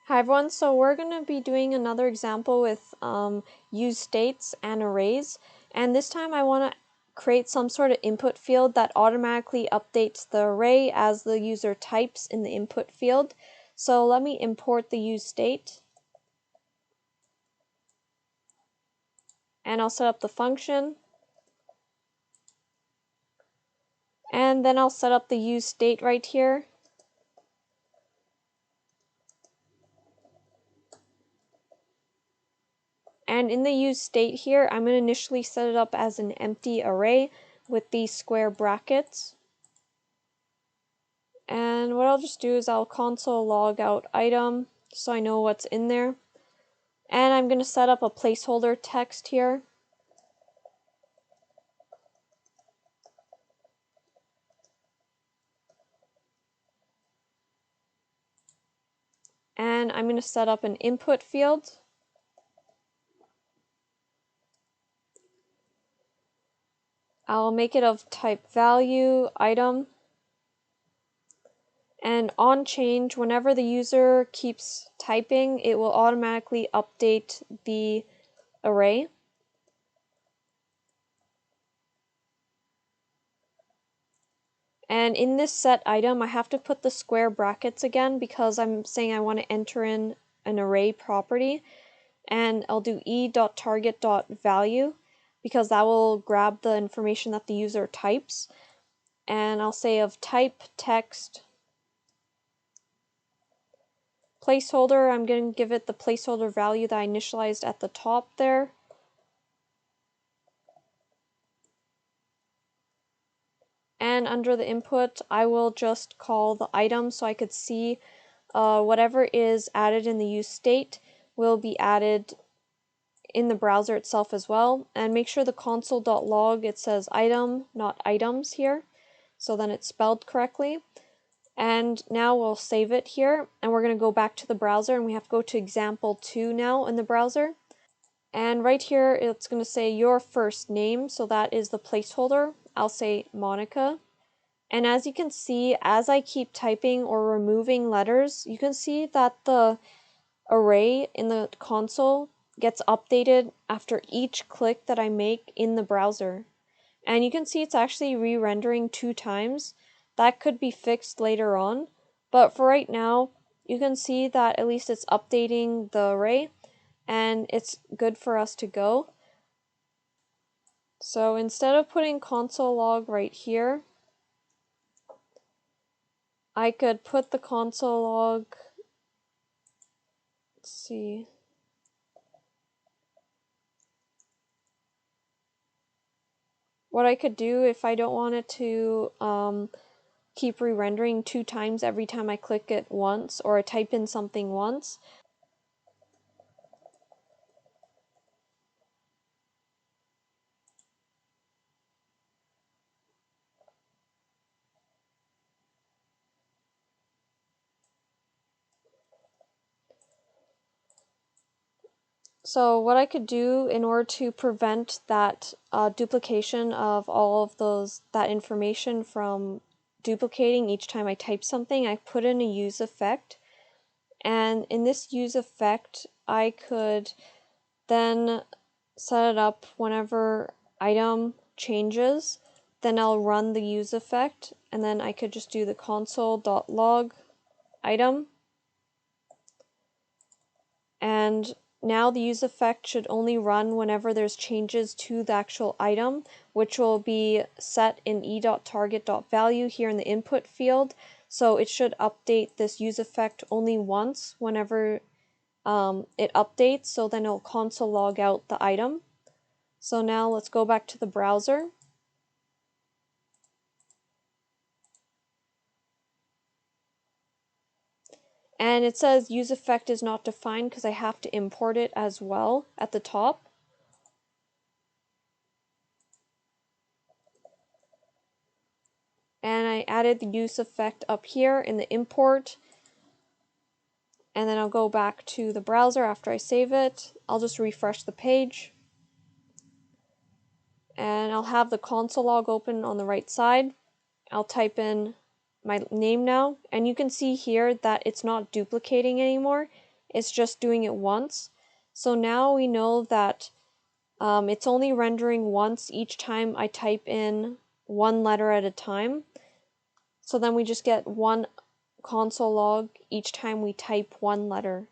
Hi everyone, so we're going to be doing another example with useStates and arrays, and this time I want to create some sort of input field that automatically updates the array as the user types in the input field. So let me import the useState, and I'll set up the function, and then I'll set up the useState right here. And in the useState here, I'm going to initially set it up as an empty array with these square brackets. And what I'll just do is I'll console log out item so I know what's in there. And I'm going to set up a placeholder text here. And I'm going to set up an input field. I'll make it of type value item. And on change, whenever the user keeps typing, it will automatically update the array. And in this set item, I have to put the square brackets again because I'm saying I want to enter in an array property. And I'll do e.target.value because that will grab the information that the user types. And I'll say of type text placeholder, I'm going to give it the placeholder value that I initialized at the top there. And under the input, I will just call the item so I could see whatever is added in the useState will be added in the browser itself as well. And make sure the console.log, it says item, not items here, so then it's spelled correctly. And now we'll save it here, and we're going to go back to the browser, and we have to go to example 2 now in the browser. And right here, it's going to say your first name, so that is the placeholder. I'll say Monica. And as you can see, as I keep typing or removing letters, you can see that the array in the console gets updated after each click that I make in the browser. And you can see it's actually re-rendering 2 times. That could be fixed later on, but for right now, you can see that at least it's updating the array, and it's good for us to go. So instead of putting console log right here, I could put the console log, let's see, what I could do if I don't want it to keep re-rendering 2 times every time I click it once or I type in something once. So what I could do in order to prevent that duplication of all of that information from duplicating each time I type something, I put in a useEffect. And in this useEffect, I could then set it up whenever item changes, then I'll run the useEffect, and then I could just do the console.log item. And now the useEffect should only run whenever there's changes to the actual item, which will be set in e.target.value here in the input field. So it should update this useEffect only once whenever it updates, so then it'll console log out the item. So now let's go back to the browser. And it says useEffect is not defined because I have to import it as well at the top. And I added the useEffect up here in the import. And then I'll go back to the browser after I save it. I'll just refresh the page. And I'll have the console log open on the right side. I'll type in my name now, and you can see here that it's not duplicating anymore. it's just doing it once. So now we know that it's only rendering once each time I type in one letter at a time. So then we just get one console log each time we type one letter.